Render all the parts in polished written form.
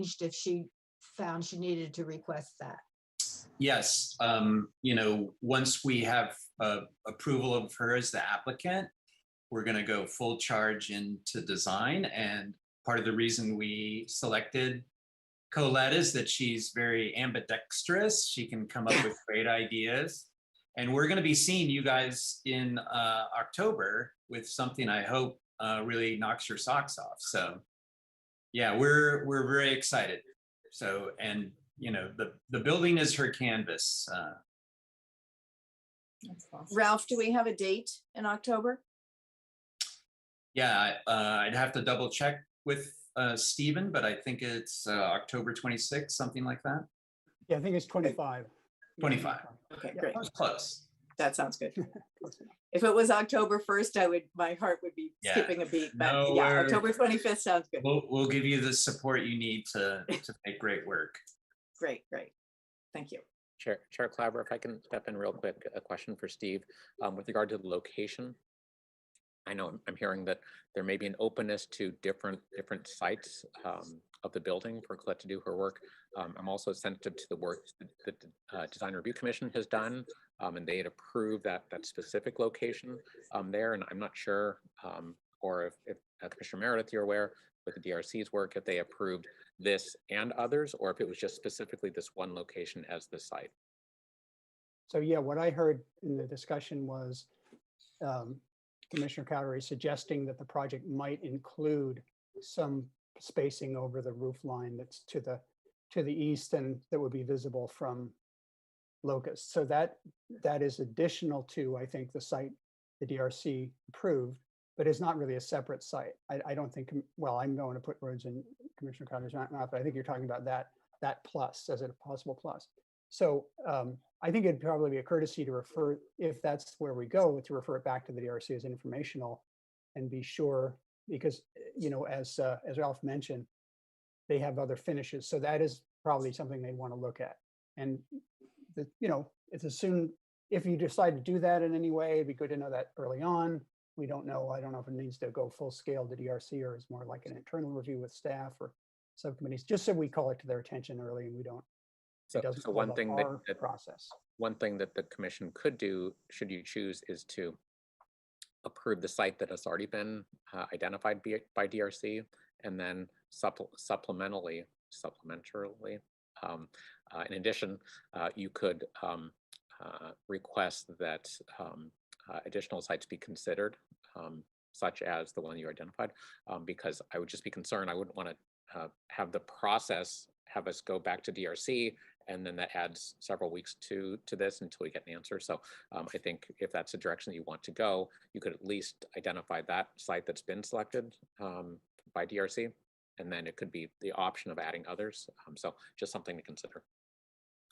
if she found she needed to request that. Yes, you know, once we have approval of her as the applicant, we're going to go full charge into design. And part of the reason we selected Colette is that she's very ambidextrous. She can come up with great ideas. And we're going to be seeing you guys in October with something I hope really knocks your socks off. So yeah, we're very excited. So, and you know, the building is her canvas. That's awesome. Ralph, do we have a date in October? Yeah, I'd have to double check with Stephen, but I think it's October 26th, something like that. Yeah, I think it's 25. 25. Okay, Yeah, great. That was close. That sounds good. If it was October 1st, my heart would be Yeah. skipping a beat, but No, yeah, we're- October 25th sounds good. We'll give you the support you need to make great work. Great, great. Thank you. Chair Claver, if I can step in real quick, a question for Steve with regard to the location. I know I'm hearing that there may be an openness to different sites of the building for Colette to do her work. I'm also sensitive to the work that the Design Review Commission has done, and they had approved that specific location there. And I'm not sure, or if Commissioner Meredith, you're aware with the DRC's work, if they approved this and others, or if it was just specifically this one location as the site. So yeah, what I heard in the discussion was Commissioner Cowdery suggesting that the project might include some spacing over the roof line that's to the east and that would be visible from Locust. So that is additional to, I think, the site the DRC approved, but it's not really a separate site. I don't think, well, I'm going to put words in Commissioner Cowdery's mouth, but I think you're talking about that plus as a possible plus. So I think it'd probably be a courtesy to refer, if that's where we go, to refer it back to the DRC as informational and be sure, because, you know, as Ralph mentioned, they have other finishes. So that is probably something they want to look at. And, you know, it's as soon, if you decide to do that in any way, it'd be good to know that early on. We don't know. I don't know if it needs to go full scale to DRC or is more like an internal review with staff or subcommittees, just so we call it to their attention early and we don't. So one thing that process. One thing that the commission could do, should you choose, is to approve the site that has already been identified by DRC, and then supplementarily, in addition, you could request that additional sites be considered, such as the one you identified, because I would just be concerned. I wouldn't want to have the process have us go back to DRC, and then that adds several weeks to this until we get an answer. So I think if that's the direction that you want to go, you could at least identify that site that's been selected by DRC, and then it could be the option of adding others. So just something to consider.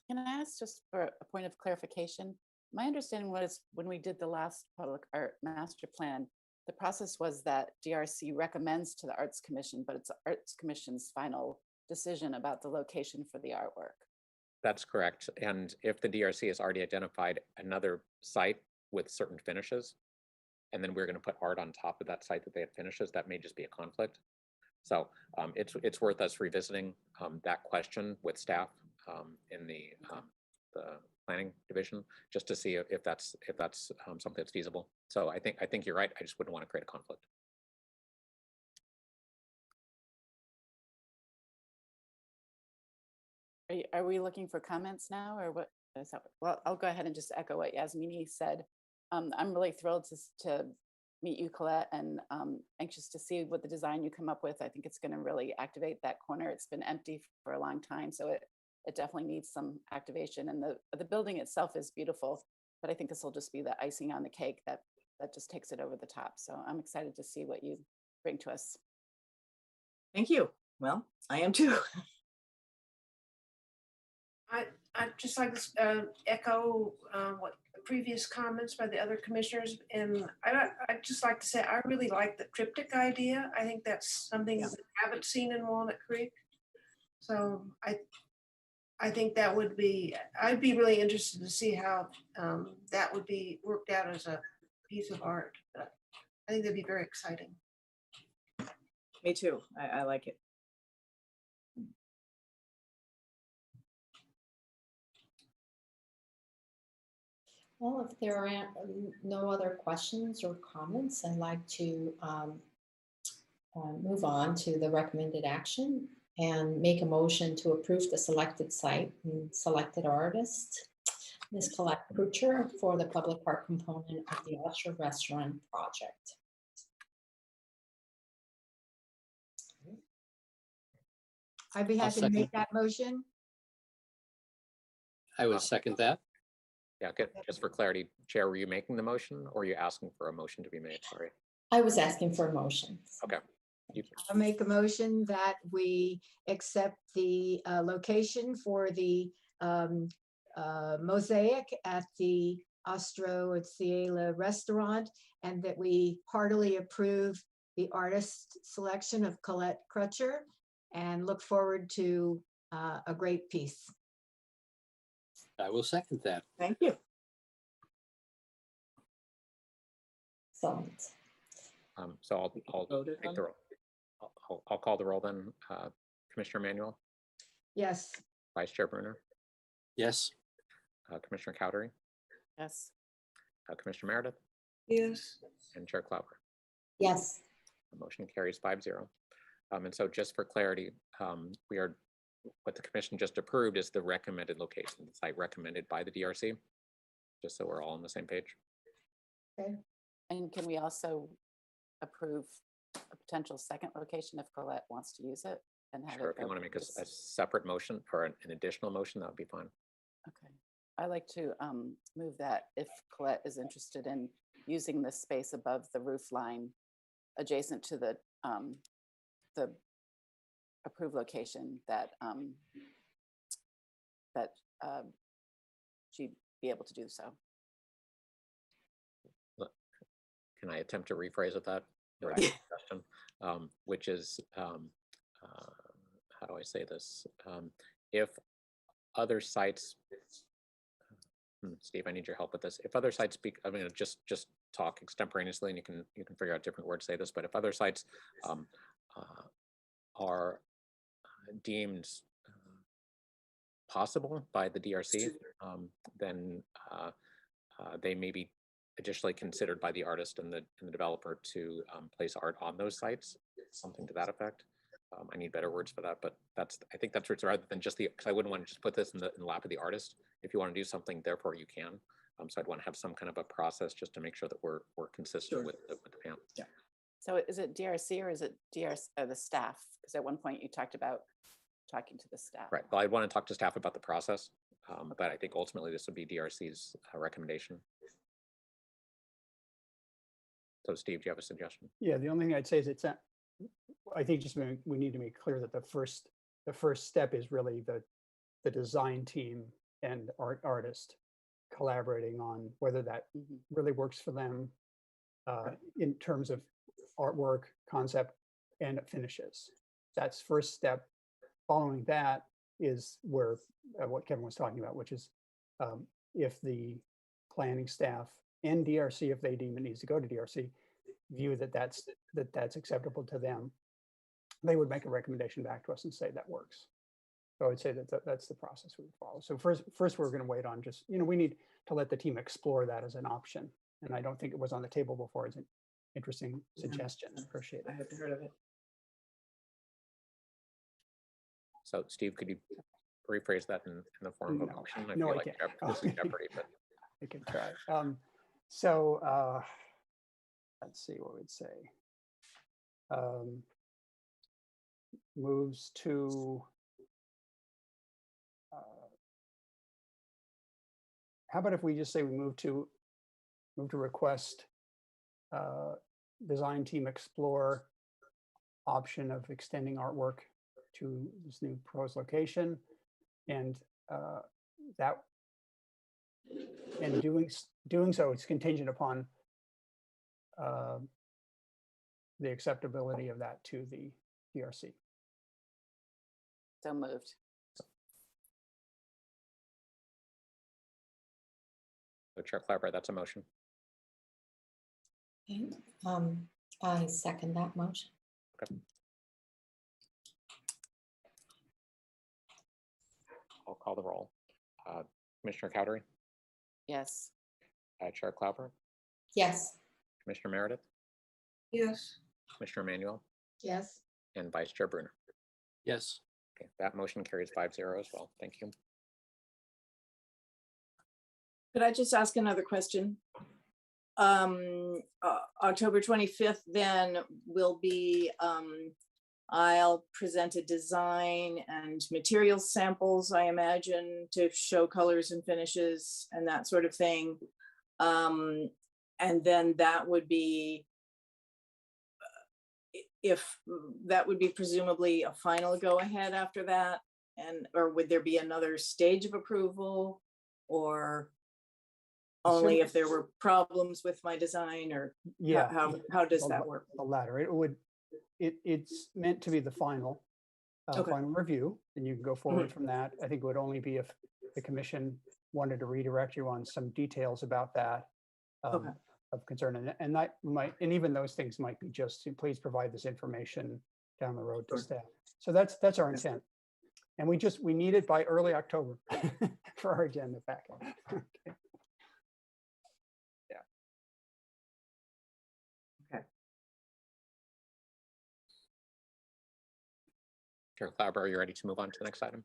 Can I ask just for a point of clarification? My understanding was when we did the last public art master plan, the process was that DRC recommends to the Arts Commission, but it's the Arts Commission's final decision about the location for the artwork. That's correct. And if the DRC has already identified another site with certain finishes, and then we're going to put art on top of that site that they have finishes, that may just be a conflict. So it's worth us revisiting that question with staff in the planning division, just to see if that's something that's feasible. So I think you're right. I just wouldn't want to create a conflict. Are we looking for comments now, or what is that? Well, I'll go ahead and just echo what Yasmini said. I'm really thrilled to meet you, Colette, and anxious to see what the design you come up with. I think it's going to really activate that corner. It's been empty for a long time, so it definitely needs some activation. And the building itself is beautiful, but I think this will just be the icing on the cake that just takes it over the top. So I'm excited to see what you bring to us. Thank you. Well, I am too. I'd just like to echo what the previous comments by the other commissioners, and I'd just like to say I really like the triptych idea. I think that's something that I haven't seen in Walnut Creek. So I think that would be, I'd be really interested to see how that would be worked out as a piece of art. But I think that'd be very exciting. Me too. I like it. Well, if there are no other questions or comments, I'd like to move on to the recommended action and make a motion to approve the selected site and selected artist, Ms. Colette Krucher, for the public art component of the Usher Restaurant project. I'd be I'll happy to make second. that motion. I would second that. Yeah, good. Just for clarity, Chair, were you making the motion or are you asking for a motion to be made? Sorry. I was asking for a motion. Okay. I'll make a motion that we accept the location for the mosaic at the Ostro Ciela restaurant, and that we heartily approve the artist selection of Colette Crutcher and look forward to a great piece. I will second that. Thank you. Excellent. So I'll Voted take on? the roll. I'll call the roll then. Commissioner Manuel, Yes, Vice Chair Bruner, Yes, Commissioner Cowdery, Yes. Commissioner Meredith, Yes. and Chair Klauber. Yes. The motion carries 5-0. And so just for clarity, what the commission just approved is the recommended location, the site recommended by the DRC, just so we're all on the same page. And can we also approve a potential second location if Colette wants to use it? And have Sure, it if you want to open make a just- separate motion or an additional motion, that would be fine. Okay, I like to move that if Colette is interested in using this space above the roof line adjacent to the approved location, that she'd be able to do so. Can I attempt to rephrase it that? Or ask a question, which is, how do I say this? If other sites, Steve, I need your help with this. If other sites speak, I mean, just talk extemporaneously, and you can figure out different words to say this. But if other sites are deemed possible by the DRC, then they may be additionally considered by the artist and the developer to place art on those sites, something to that effect. I need better words for that, but I think that's what's rather than just because I wouldn't want to just put this in the lap of the artist. If you want to do something, therefore you can. So I'd want to have some kind of a process just to make sure that we're consistent with the PAM. Yeah. So is it DRC or is it the staff? Because at one point you talked about talking to the staff. Right. Well, I want to talk to staff about the process, but I think ultimately this would be DRC's recommendation. So Steve, do you have a suggestion? Yeah, the only thing I'd say is I think just we need to make clear that the first step is really the design team and artist collaborating on whether that really works for them in terms of artwork, concept, and finishes. That's first step. Following that is where what Kevin was talking about, which is if the planning staff and DRC, if they deem it needs to go to DRC, view that that's acceptable to them, they would make a recommendation back to us and say that works. So I would say that's the process we would follow. So first we're going to wait on just, we need to let the team explore that as an option. And I don't think it was on the table before. It's an interesting suggestion. Appreciate I it. hadn't heard of it. So Steve, could you rephrase that in the form of a No. motion? No, feel I like can't. this is Jeopardy, but I can try. So let's see what we'd say. Moves to how about if we just say we move to request design team explore option of extending artwork to this new proposed location, and doing so, it's contingent upon the acceptability of that to the DRC. So moved. so Chair Clapper, that's a motion. Okay. I second that motion. I'll call the roll. Commissioner Cowdery, Yes. Chair Klauber, Yes. Commissioner Meredith, Yes. Commissioner Manuel, Yes, and Vice Chair Brunner. Yes. Okay, that motion carries 5-0 as well. Thank you. Could I just ask another question? October 25th then will be, I'll present a design and material samples, I imagine, to show colors and finishes and that sort of thing. And then that would be, if that would be presumably a final go ahead after that, and, or would there be another stage of approval? Or only if there were problems with my design, or Yeah. how does the that la- work? The latter. It's meant to be the final, Okay. final review, and you can go forward from that. I think it would only be if the commission wanted to redirect you on some details about that. Okay. Of concern, and that might, and even those things might be just, please provide this information down the road to Sure. staff. So that's our intent. And we need it by early October for our agenda packet. Okay. Chair Klauber, are you ready to move on to the next item?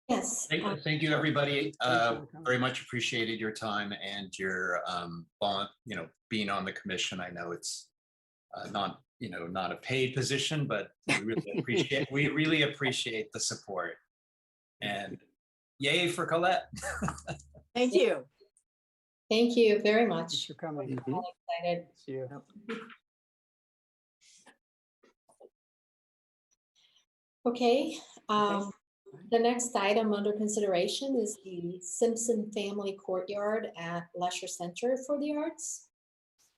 Yes. Thank you, everybody. Thanks for coming. Very much appreciated your time and your being on the commission. I know it's not a paid position, but we really appreciate the support. And yay for Colette. Thank you. Thank you very Thanks much. for coming. All excited. See you. Okay. The next item under consideration is the Simpson Family Courtyard at Leicester Center for the Arts.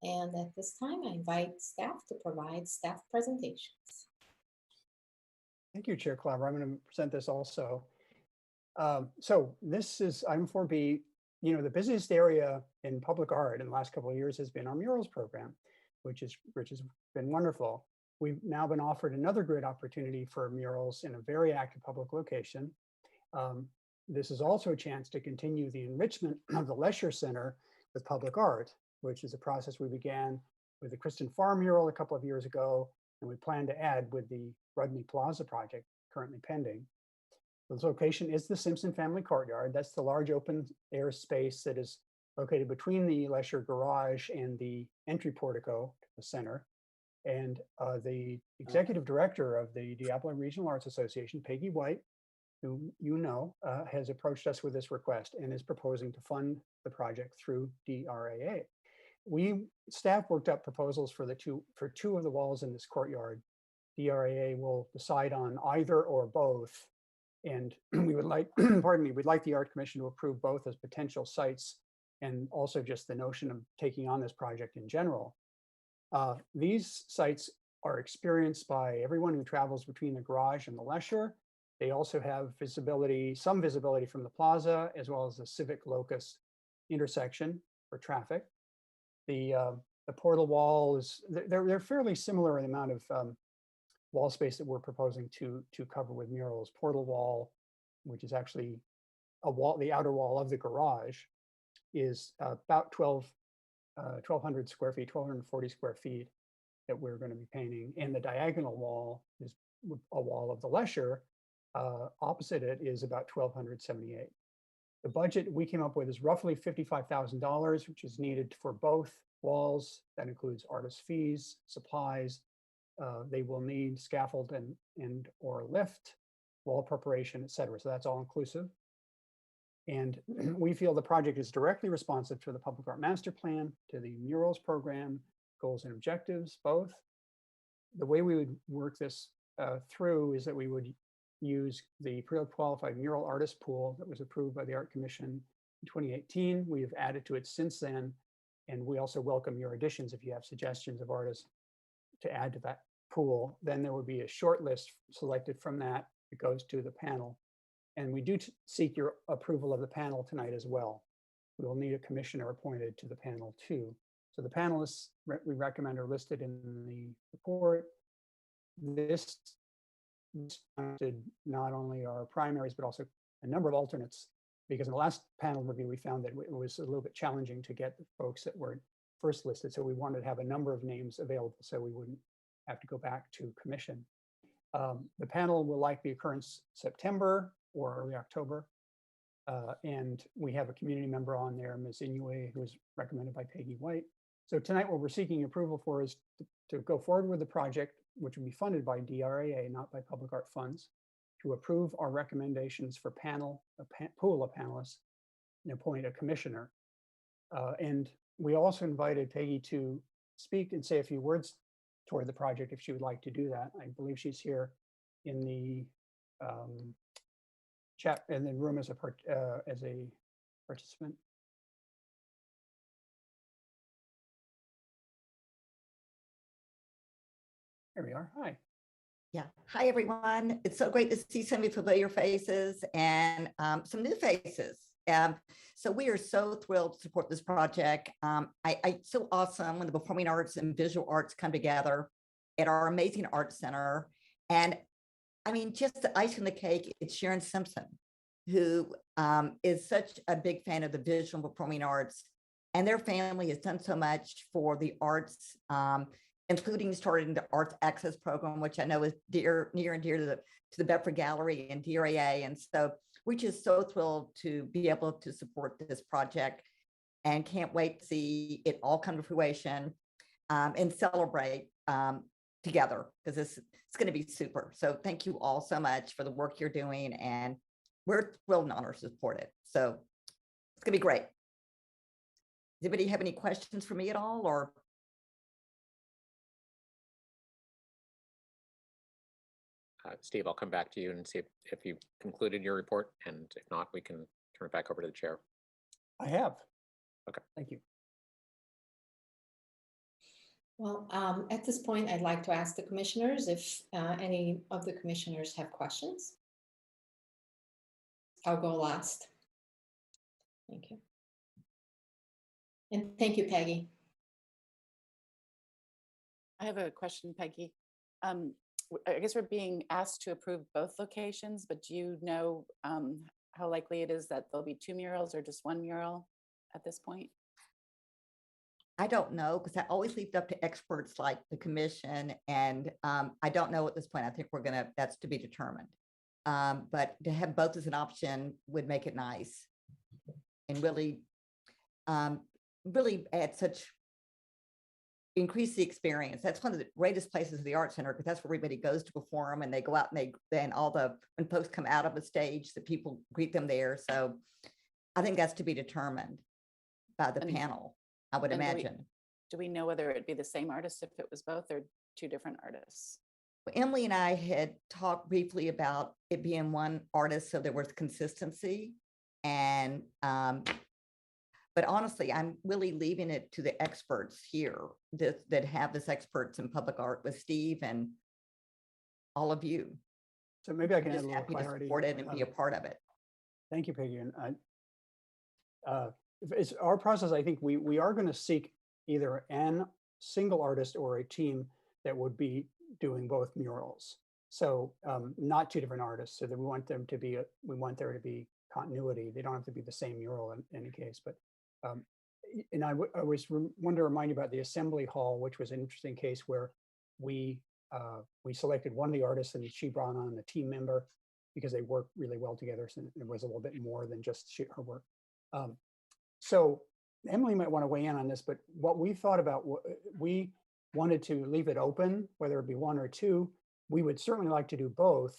And at this time, I invite staff to provide staff presentations. Thank you, Chair Klauber. I'm going to present this also. So this is item 4B. The busiest area in public art in the last couple of years has been our murals program, which has been wonderful. We've now been offered another great opportunity for murals in a very active public location. This is also a chance to continue the enrichment of the Leicester Center with public art, which is a process we began with the Kristen Farm mural a couple of years ago, and we plan to add with the Redmi Plaza project currently pending. This location is the Simpson Family Courtyard. That's the large open air space that is located between the Leicester garage and the entry portico to the center. And the executive director of the Diablo Regional Arts Association, Peggy White, who has approached us with this request and is proposing to fund the project through DRAA. Staff worked up proposals for two of the walls in this courtyard. DRAA will decide on either or both. And we would like, we'd like the Art Commission to approve both as potential sites, and also just the notion of taking on this project in general. These sites are experienced by everyone who travels between the garage and the Leicester. They also have some visibility from the plaza, as well as the Civic Locust intersection for traffic. The portal wall they're fairly similar in the amount of wall space that we're proposing to cover with murals. Portal wall, which is actually the outer wall of the garage, is about 1,200 square feet, 1,240 square feet that we're going to be painting. And the diagonal wall is a wall of the Leicester. Opposite it is about 1,278. The budget we came up with is roughly $55,000, which is needed for both walls. That includes artist fees, supplies. They will need scaffold and or lift, wall preparation, et cetera. So that's all inclusive. And we feel the project is directly responsive to the Public Art Master Plan, to the murals program, goals and objectives, both. The way we would work this through is that we would use the pre-qualified mural artist pool that was approved by the Art Commission in 2018. We have added to it since then, and we also welcome your additions if you have suggestions of artists to add to that pool. Then there would be a short list selected from that. It goes to the panel. And we do seek your approval of the panel tonight as well. We will need a commissioner appointed to the panel too. So the panelists we recommend are listed in the report. This not only our primaries, but also a number of alternates because in the last panel review, we found that it was a little bit challenging to get the folks that were first listed. So we wanted to have a number of names available so we wouldn't have to go back to commission. The panel will likely occur in September or early October. And we have a community member on there, Ms. Inoue, who was recommended by Peggy White. So tonight, what we're seeking approval for is to go forward with the project, which will be funded by DRAA, not by public art funds, to approve our recommendations for pool of panelists and appoint a commissioner. And we also invited Peggy to speak and say a few words toward the project if she would like to do that. I believe she's here in the chat in the room as a participant. Here we are. Hi. Yeah. Hi, everyone. It's so great to see so many familiar faces and some new faces. So we are so thrilled to support this project. It's so awesome when the performing arts and visual arts come together at our amazing art center. And I mean, just the icing on the cake, it's Sharon Simpson, who is such a big fan of the visual and performing arts. And their family has done so much for the arts, including starting the Arts Access Program, which I know is near and dear to the Bedford Gallery and DRAA. And so we're just so thrilled to be able to support this project and can't wait to see it all come to fruition and celebrate together, because it's going to be super. So thank you all so much for the work you're doing, and we're thrilled and honored to support it. So it's going to be great. Does anybody have any questions for me at all, or? Steve, I'll come back to you and see if you concluded your report, and if not, we can turn it back over to the chair. I have. Okay. Thank you. Well, at this point, I'd like to ask the commissioners if any of the commissioners have questions. I'll go last. Thank you. And thank you, Peggy. I have a question, Peggy. I guess we're being asked to approve both locations, but do you know how likely it is that there'll be 2 murals or just 1 mural at this point? I don't know, because I always leave it up to experts like the commission, and I don't know at this point. I think that's to be determined. But to have both as an option would make it nice and really add increase the experience. That's one of the greatest places of the art center, because that's where everybody goes to perform, and they go out and when folks come out of the stage, the people greet them there. So I think that's to be determined by the panel, I would imagine. Do we know whether it'd be the same artist if it was both, or 2 different artists? Well, Emily and I had talked briefly about it being one artist, so there was consistency. And but honestly, I'm really leaving it to the experts here that have this experts in public art with Steve and all of you. So maybe I can add a Just little happy to clarity. support it and be a part of it. Thank you, Peggy. And it's our process. I think we are going to seek either a single artist or a team that would be doing both murals. So not 2 different artists. So that we want there to be continuity. They don't have to be the same mural in any case. But and I want to remind you about the assembly hall, which was an interesting case where we selected one of the artists and she brought on a team member because they work really well together. So it was a little bit more than just her work. So Emily might want to weigh in on this, but what we thought about, we wanted to leave it open, whether it be 1 or 2. We would certainly like to do both,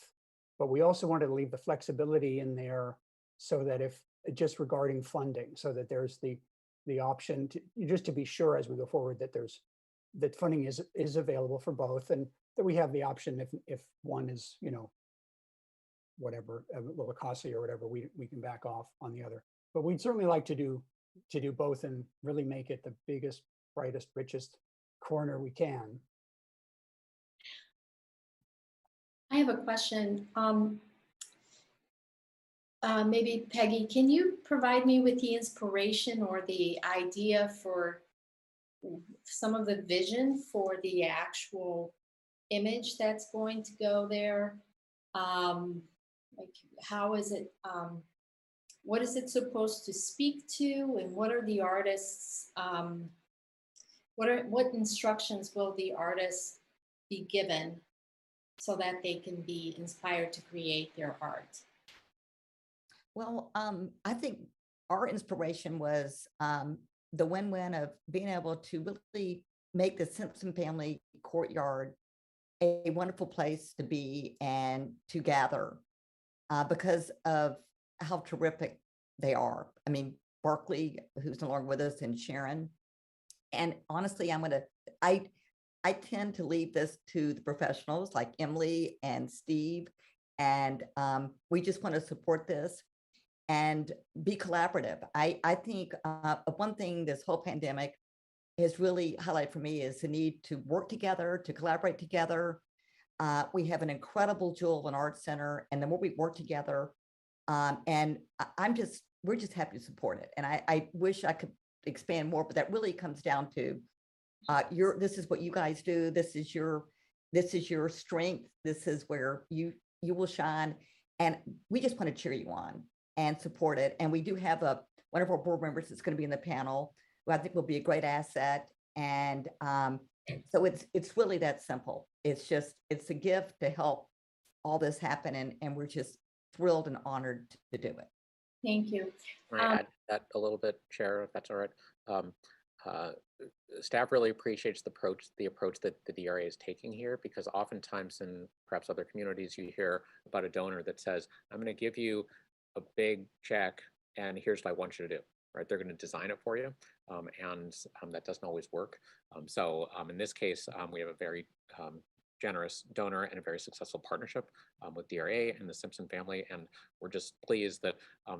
but we also wanted to leave the flexibility in there so that if just regarding funding, so that there's the option to be sure as we go forward that funding is available for both, and that we have the option if one is, whatever, a little costly or whatever, we can back off on the other. But we'd certainly like to do both and really make it the biggest, brightest, richest corner we can. I have a question. Maybe Peggy, can you provide me with the inspiration or the idea for some of the vision for the actual image that's going to go there? Like, how is it? what is it supposed to speak to, and what are the artists, what instructions will the artists be given so that they can be inspired to create their art? Well, I think our inspiration was the win-win of being able to really make the Simpson family courtyard a wonderful place to be and to gather because of how terrific they are. I mean, Barkley, who's no longer with us, and Sharon. And honestly, I tend to leave this to the professionals like Emily and Steve, and we just want to support this and be collaborative. I think one thing this whole pandemic has really highlighted for me is the need to work together, to collaborate together. We have an incredible jewel and art center, and the more we work together, and we're just happy to support it. And I wish I could expand more, but that really comes down to this is what you guys do. This is your strength. This is where you will shine. And we just want to cheer you on and support it. And we do have one of our board members that's going to be in the panel, who I think will be a great asset. And so it's really that simple. It's a gift to help all this happen. And we're just thrilled and honored to do it. Thank you. Can I add that a little bit, Chair, if that's all right? Staff really appreciates the approach that the DRA is taking here, because oftentimes in perhaps other communities, you hear about a donor that says, I'm going to give you a big check and here's what I want you to do, right? They're going to design it for you. And that doesn't always work. So in this case, we have a very generous donor and a very successful partnership with DRA and the Simpson family, and we're just pleased that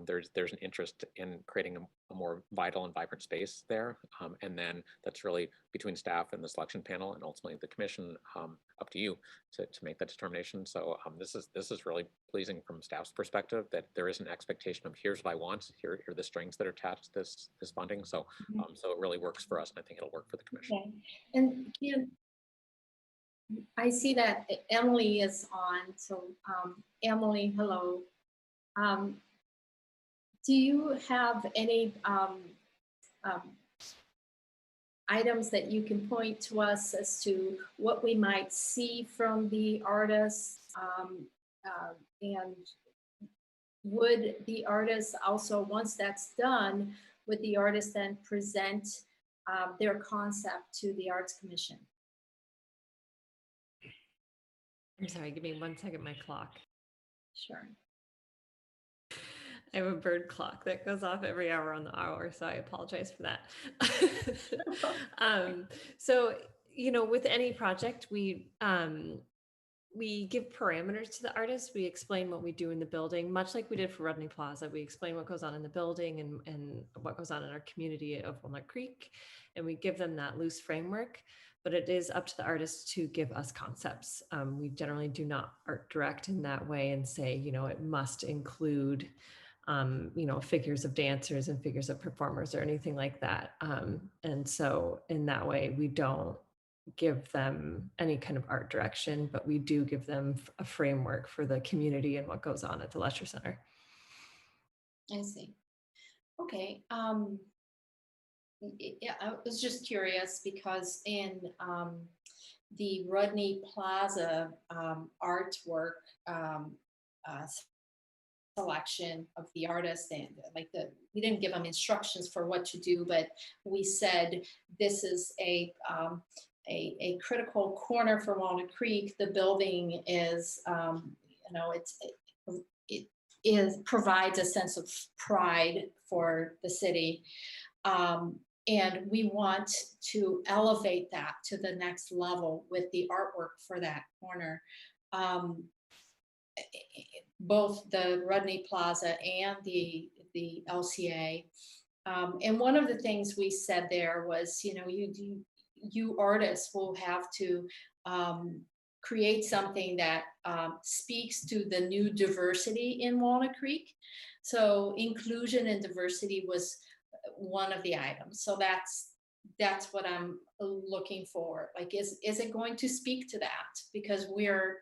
there's an interest in creating a more vital and vibrant space there, and then that's really between staff and the selection panel, and ultimately the commission, up to you to make that determination. So this is really pleasing from staff's perspective, that there is an expectation of here's what I want, here are the strings that are attached to this funding. So so it really works for us, and I think it'll work for the commission. Okay. And Kim, I see that Emily is on. So Emily, hello. Do you have any items that you can point to us as to what we might see from the artists? And would the artists also, once that's done, would the artists then present their concept to the Arts Commission? I'm sorry, give me 1 second, my clock. Sure. I have a bird clock that goes off every hour on the hour, so I apologize for that. So, with any project, we give parameters to the artists. We explain what we do in the building, much like we did for Redmi Plaza. We explain what goes on in the building and what goes on in our community of Walnut Creek, and we give them that loose framework. But it is up to the artists to give us concepts. We generally do not art direct in that way and say, it must include, figures of dancers and figures of performers or anything like that. And so in that way, we don't give them any kind of art direction, but we do give them a framework for the community and what goes on at the Leicester Center. I see. Okay. Yeah, I was just curious because in the Redmi Plaza artwork selection of the artist, and we didn't give them instructions for what to do, but we said this is a critical corner for Walnut Creek. The building is, it provides a sense of pride for the city. And we want to elevate that to the next level with the artwork for that corner. Both the Redmi Plaza and the LCA. And one of the things we said there was, you artists will have to create something that speaks to the new diversity in Walnut Creek. So inclusion and diversity was one of the items. So that's what I'm looking for. Like, is it going to speak to that? Because we are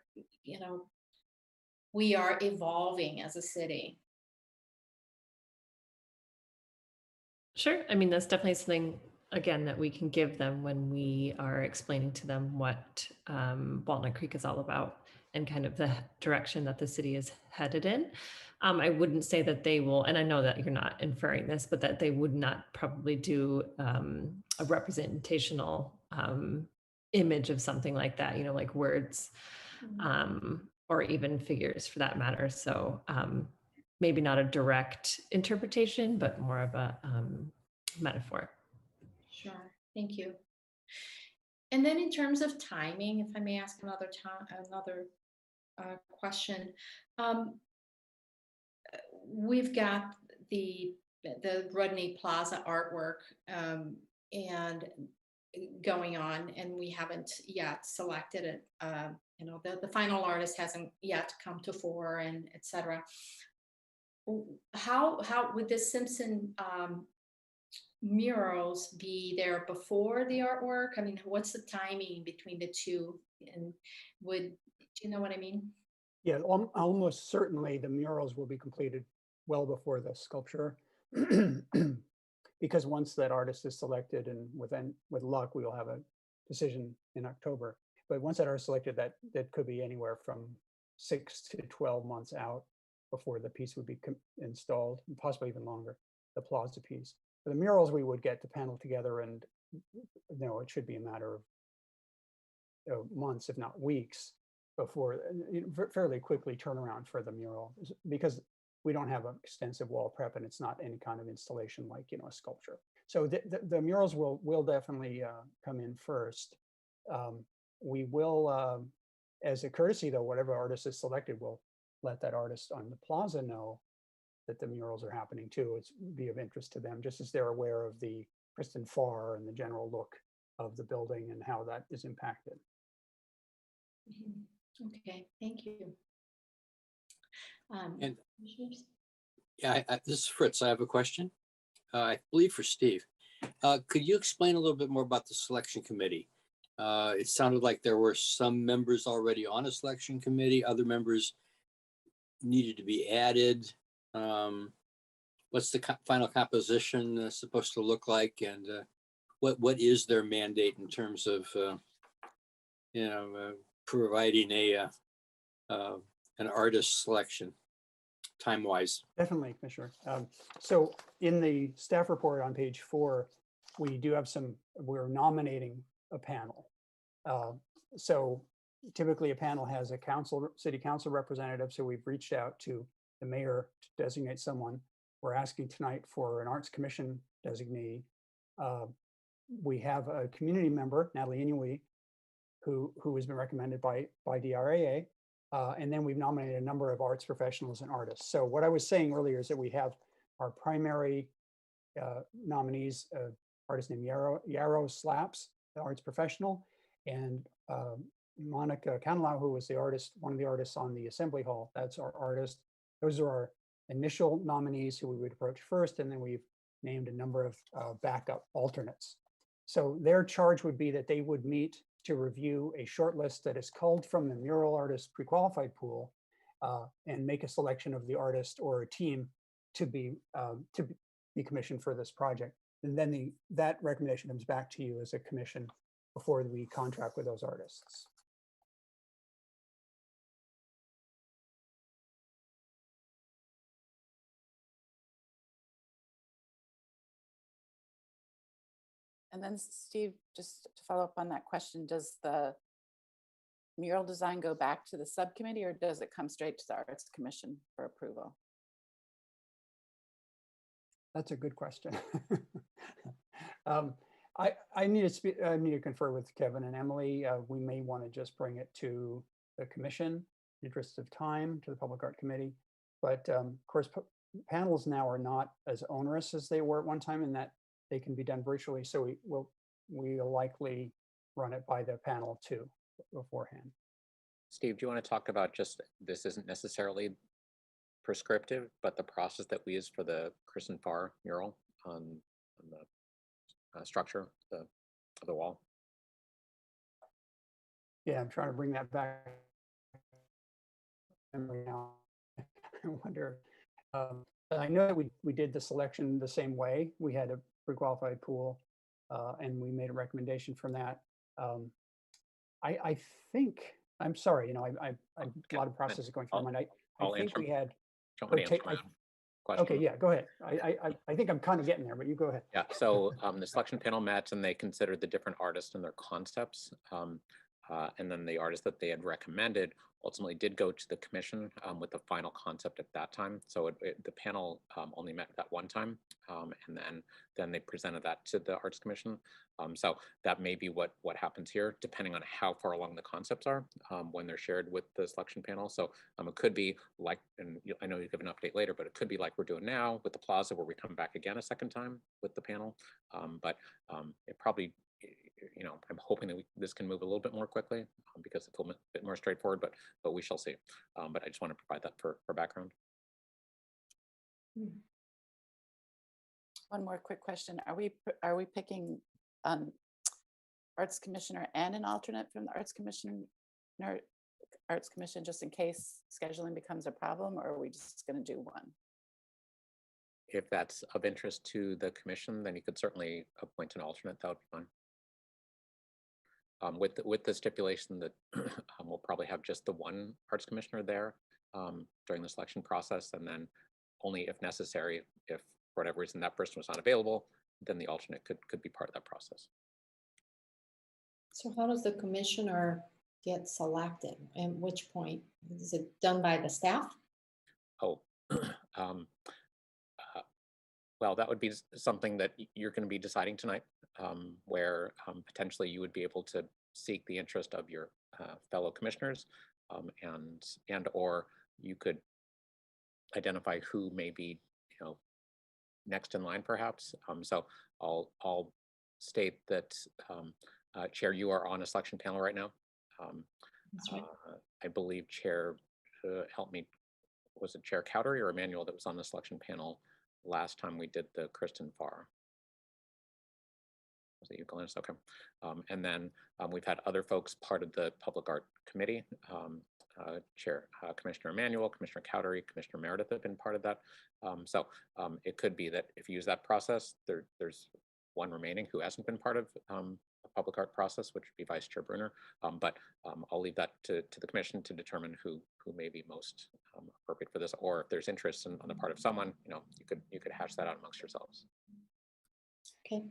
evolving as a city. Sure. I mean, that's definitely something, again, that we can give them when we are explaining to them what Walnut Creek is all about and kind of the direction that the city is headed in. I wouldn't say that they will, and I know that you're not inferring this, but that they would not probably do a representational image of something like that, like words or even figures for that matter. So maybe not a direct interpretation, but more of a metaphor. Sure, thank you. And then in terms of timing, if I may ask another question, we've got the Redmi Plaza artwork and going on, and we haven't yet selected it. The final artist hasn't yet come to fore, and etc. How would the Simpson murals be there before the artwork? I mean, what's the timing between the two? And do you know what I mean? Yeah, almost certainly the murals will be completed well before the sculpture. Because once that artist is selected, and with luck, we will have a decision in October. But once that artist is selected, that could be anywhere from 6 to 12 months out before the piece would be installed, and possibly even longer, the plaza piece. For the murals, we would get the panel together, and it should be a matter of months, if not weeks, before fairly quickly turnaround for the mural, because we don't have an extensive wall prep, and it's not any kind of installation like a sculpture. So the murals will definitely come in first. We will, as a courtesy though, whatever artist is selected, we'll let that artist on the plaza know that the murals are happening too. It's be of interest to them, just as they're aware of the Kristen Farr and the general look of the building and how that is impacted. Okay, thank you. And yeah, this is Fritz. I have a question. I believe for Steve. Could you explain a little bit more about the selection committee? It sounded like there were some members already on a selection committee. Other members needed to be added. What's the final composition supposed to look like, and what is their mandate in terms of providing an artist selection time-wise? Definitely, Commissioner. So in the staff report on page 4, we do have we're nominating a panel. So typically a panel has a city council representative. So we've reached out to the mayor to designate someone. We're asking tonight for an arts commission designee. We have a community member, Natalie Inouye, who has been recommended by DRAA. And then we've nominated a number of arts professionals and artists. So what I was saying earlier is that we have our primary nominees, artist named Yarrow Slaps, the arts professional, and Monica Canalau, who was one of the artists on the Assembly Hall. That's our artist. Those are our initial nominees who we would approach first, and then we've named a number of backup alternates. So their charge would be that they would meet to review a short list that is culled from the mural artist pre-qualified pool and make a selection of the artist or a team to be commissioned for this project. And then that recommendation comes back to you as a commission before we contract with those artists. And then Steve, just to follow up on that question, does the mural design go back to the subcommittee, or does it come straight to the Arts Commission for approval? That's a good question. I need to confer with Kevin and Emily. We may want to just bring it to the commission in the interest of time, to the Public Art Committee. But of course, panels now are not as onerous as they were at one time, in that they can be done virtually. So we'll likely run it by the panel too beforehand. Steve, do you want to talk about just, this isn't necessarily prescriptive, but the process that we use for the Kristen Farr mural on the structure of the wall? Yeah, I'm trying to bring that back now. I wonder. I know that we did the selection the same way. We had a pre-qualified pool, and we made a recommendation from that. I think, I'm sorry, a lot of processes going through my mind. I I'll think answer. we had, Do you want me to take- answer my own question? okay, yeah, go ahead. I think I'm kind of getting there, but you go ahead. Yeah, so the selection panel met and they considered the different artists and their concepts. And then the artist that they had recommended ultimately did go to the commission with the final concept at that time. So the panel only met that one time, and then they presented that to the Arts Commission. So that may be what happens here, depending on how far along the concepts are when they're shared with the selection panel. So it could be like, and I know you give an update later, but it could be like we're doing now with the plaza, where we come back again a second time with the panel. But it probably, I'm hoping that this can move a little bit more quickly because it's a little bit more straightforward, but we shall see. But I just want to provide that for background. One more quick question. Are we picking Arts Commissioner and an alternate from the Arts Commission just in case scheduling becomes a problem, or are we just going to do one? If that's of interest to the commission, then you could certainly appoint an alternate. That would be fine. With the stipulation that we'll probably have just the one arts commissioner there during the selection process, and then only if necessary, if for whatever reason that person was not available, then the alternate could be part of that process. So how does the commissioner get selected? And which point? Is it done by the staff? Oh, well, that would be something that you're going to be deciding tonight, where potentially you would be able to seek the interest of your fellow commissioners, and or you could identify who may be, next in line, perhaps. So I'll state that, Chair, you are on a selection panel right now. That's right. I believe Chair, help me, was it Chair Cowdery or Emmanuel that was on the selection panel last time we did the Kristen Farr? Was it you, Glennis? Okay. And then we've had other folks part of the Public Art Committee. Chair, Commissioner Emmanuel, Commissioner Cowdery, Commissioner Meredith have been part of that. So it could be that if you use that process, there's one remaining who hasn't been part of the public art process, which would be Vice Chair Bruner. But I'll leave that to the commission to determine who may be most appropriate for this, or if there's interest on the part of someone, you could hash that out amongst yourselves. Okay.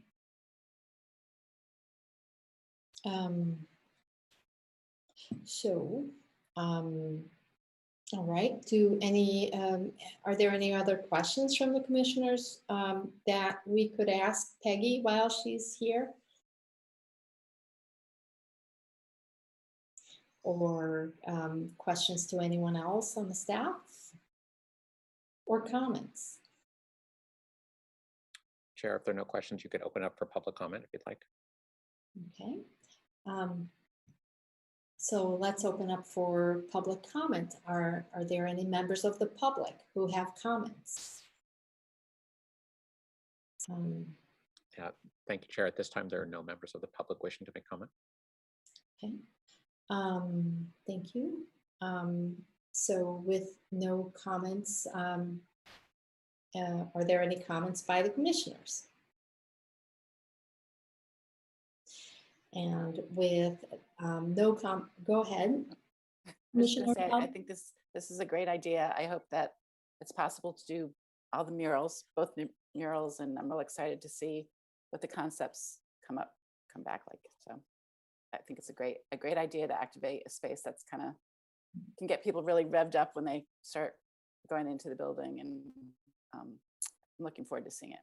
All right. Are there any other questions from the commissioners that we could ask Peggy while she's here? Or questions to anyone else on the staff? Or comments? Chair, if there are no questions, you could open up for public comment if you'd like. Okay. So let's open up for public comment. Are there any members of the public who have comments? Yeah, thank you, Chair. At this time, there are no members of the public wishing to make comment. Okay. Thank you. So with no comments, are there any comments by the commissioners? And with go ahead. I was gonna say, I think this is a great idea. I hope that it's possible to do all the murals, both murals, and I'm really excited to see what the concepts come back like. So I think it's a great idea to activate a space that's kind of can get people really revved up when they start going into the building, and I'm looking forward to seeing it.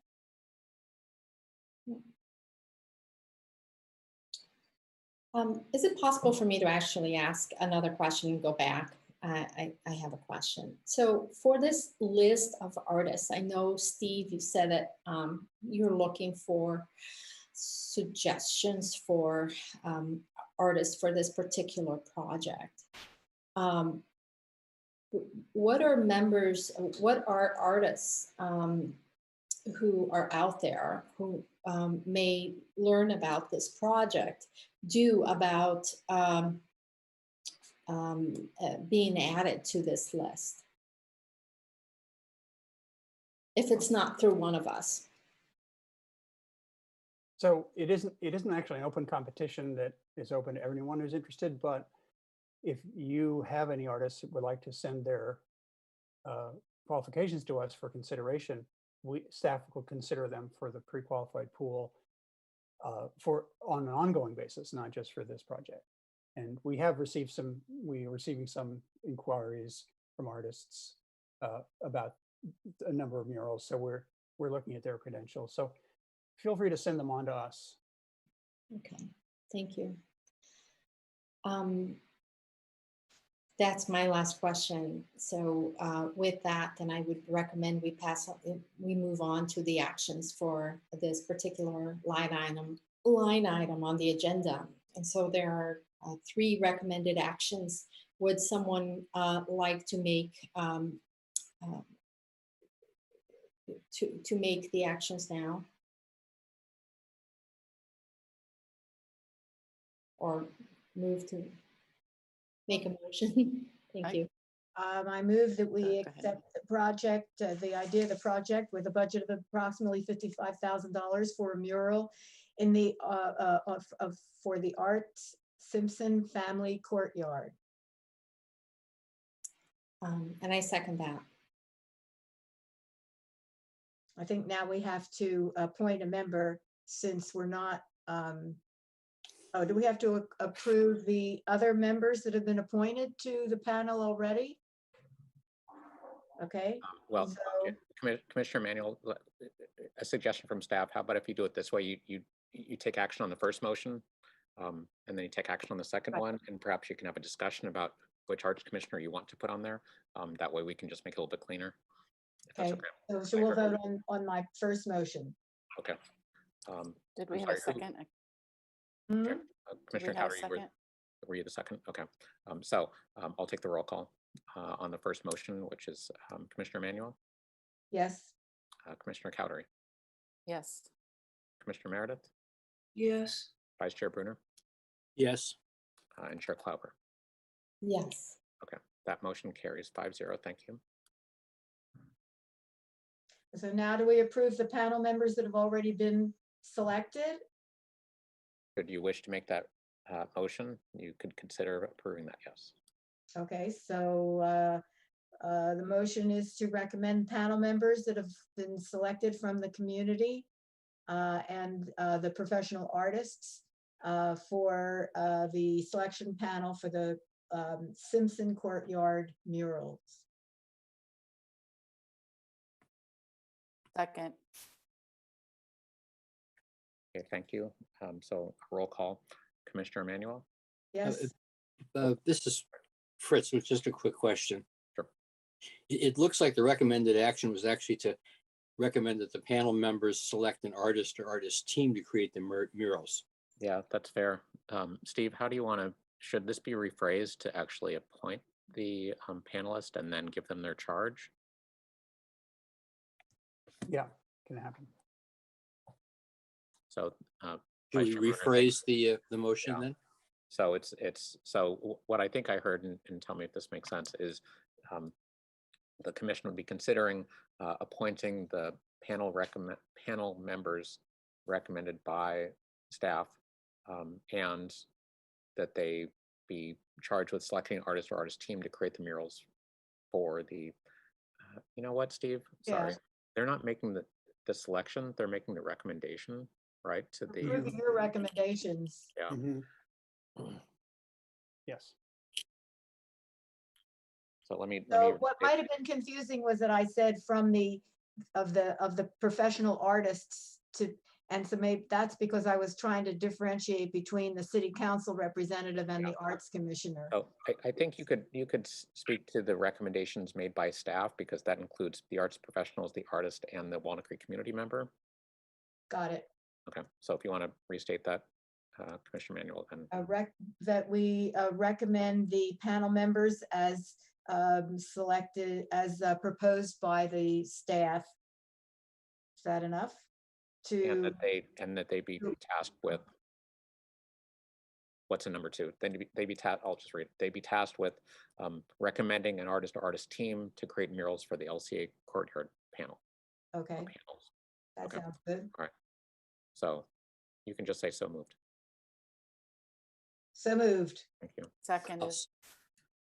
Is it possible for me to actually ask another question and go back? I have a question. So for this list of artists, I know, Steve, you said that you're looking for suggestions for artists for this particular project. What are artists who are out there who may learn about this project do about being added to this list? if it's not through one of us. So it isn't actually an open competition that is open to everyone who's interested, but if you have any artists that would like to send their qualifications to us for consideration, staff will consider them for the pre-qualified pool on an ongoing basis, not just for this project. And we are receiving some inquiries from artists about a number of murals. So we're looking at their credentials. So feel free to send them on to us. Okay, thank you. That's my last question. So with that, then I would recommend we move on to the actions for this particular line item on the agenda. And so there are 3 recommended actions. Would someone like to make to make the actions now? Or move to make a motion? Thank you. I move that we Go ahead. accept the project, the idea of the project with a budget of approximately $55,000 for a mural in the for the Art Simpson family courtyard. And I second that. I think now we have to appoint a member since we're not. Oh, do we have to approve the other members that have been appointed to the panel already? Okay. Well, So- Commissioner Manuel, a suggestion from staff, how about if you do it this way, you take action on the first motion, and then you take action on the second Right. one, and perhaps you can have a discussion about which arts commissioner you want to put on there. That way we can just make it a little bit cleaner. If that's Okay, so we'll vote on my first motion. Okay. Did I'm we have a sorry, who- second? Hmm? Did we Commissioner have a Cowdery, second? were you the second? Okay. So I'll take the roll call on the first motion, which is Commissioner Manuel, Yes, Commissioner Cowdery, Yes. Commissioner Meredith, Yes. Vice Chair Bruner, Yes. and Chair Klauber. Yes. Okay, that motion carries 5-0. Thank you. so now do we approve the panel members that have already been selected? Should you wish to make that motion, you could consider approving that, yes. Okay, so the motion is to recommend panel members that have been selected from the community and the professional artists for the selection panel for the Simpson Courtyard murals. Second. Okay, thank you. So roll call, Commissioner Emanuel, Yes, This is Fritz with just a quick question. Sure. It looks like the recommended action was actually to recommend that the panel members select an artist or artist team to create the murals. yeah, that's fair. Steve, how do you want to, should this be rephrased to actually appoint the panelist and then give them their charge? Yeah, can happen. So Should Vice we Chair Bruner, rephrase the motion Yeah. then? so so what I think I heard, and tell me if this makes sense, is the commission would be considering appointing the panel members recommended by staff, and that they be charged with selecting an artist or artist team to create the murals for the, you know what, Steve? Sorry, Yeah. they're not making the selection, they're making the recommendation, right, to the, approve your recommendations. yeah. Mhm. Yes. So let me. So what might have been confusing was that I said from of the professional artists to, and so maybe that's because I was trying to differentiate between the city council representative and the arts commissioner. Oh, I think you could speak to the recommendations made by staff, because that includes the arts professionals, the artist, and the Walnut Creek community member. Got it. Okay, so if you want to restate that, Commissioner Manuel, and That we recommend the panel members as selected, as proposed by the staff. Is that enough? and To, that they be tasked with, what's in number 2? Then they be tasked. I'll just read it. They be tasked with recommending an artist or artist team to create murals for the LCA Courtyard panel. Okay, panels. that Okay. sounds good. All right. So you can just say so moved. So moved. Thank you. Second I'll is,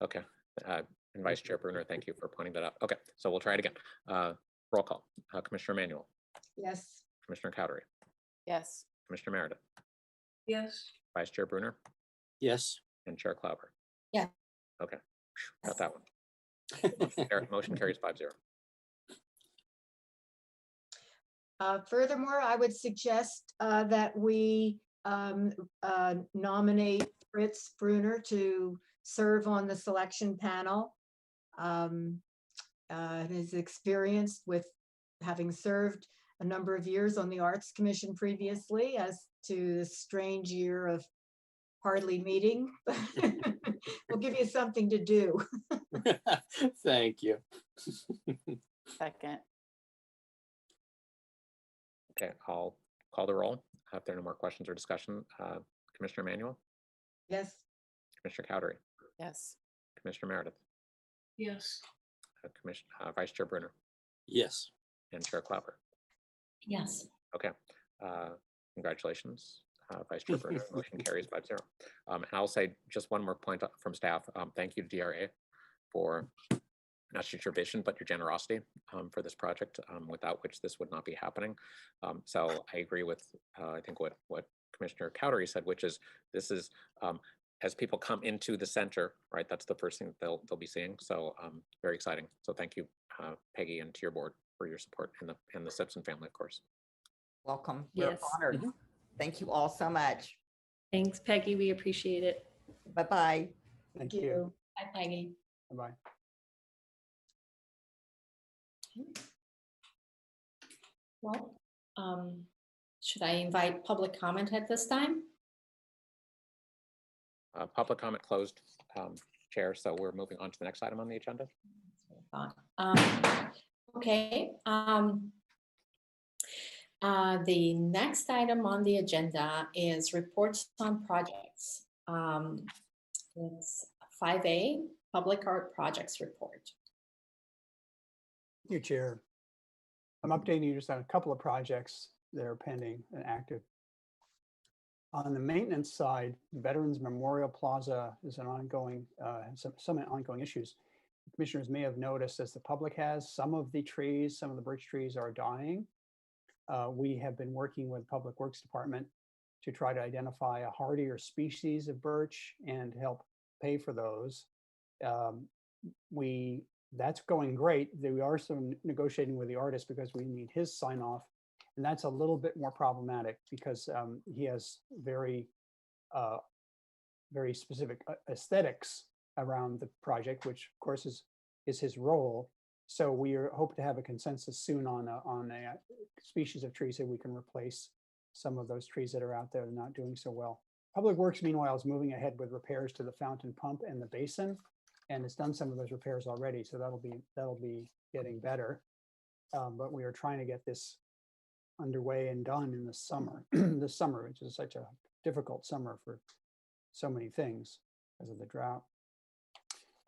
Okay. And Vice Chair Bruner, thank you for pointing that out. Okay, so we'll try it again. Roll call. Commissioner Manuel, Yes. Commissioner Cowdery, yes. Commissioner Meredith, Yes. Vice Chair Bruner, Yes. and Chair Klauber. Yeah. Okay, got that one. Motion carries 5-0. Furthermore, I would suggest that we nominate Fritz Bruner to serve on the selection panel. His experience with having served a number of years on the Arts Commission previously, as to the strange year of hardly meeting. We'll give you something to do. Thank you. Second, Okay, I'll call the roll. If there are no more questions or discussion, Commissioner Manuel, Yes. Commissioner Cowdery, yes. Commissioner Meredith, Yes. Vice Chair Bruner, Yes. and Chair Klauber. Yes. Okay, congratulations, Vice Chair Bruner. Motion carries 5-0. And I'll say just one more point from staff. Thank you to DRA for not just your vision, but your generosity for this project, without which this would not be happening. So I agree with, I think what Commissioner Cowdery said, which is this is, as people come into the center, right, that's the first thing that they'll be seeing. So very exciting. So thank you, Peggy, and to your board for your support, and the Simpson family, of course. Welcome. We're Yes. honored. Thank you all so much. Thanks, Peggy. We appreciate it. Bye-bye. Thank you. Hi, Peggy. Bye-bye. Well, should I invite public comment at this time? Public comment closed, Chair. So we're moving on to the next item on the agenda. Okay. The next item on the agenda is reports on projects. It's 5A, Public Art Projects Report. Thank you, Chair. I'm updating you just on a couple of projects that are pending and active. On the maintenance side, Veterans Memorial Plaza is an ongoing, some ongoing issues. Commissioners may have noticed, as the public has, some of the trees, some of the birch trees are dying. We have been working with Public Works Department to try to identify a hardier species of birch and help pay for those. That's going great. We are still negotiating with the artist because we need his sign off. And that's a little bit more problematic because he has very specific aesthetics around the project, which of course is his role. So we hope to have a consensus soon on a species of trees that we can replace some of those trees that are out there and not doing so well. Public Works, meanwhile, is moving ahead with repairs to the fountain pump and the basin, and it's done some of those repairs already. So that'll be getting better. But we are trying to get this underway and done in the summer, this summer, which is such a difficult summer for so many things because of the drought.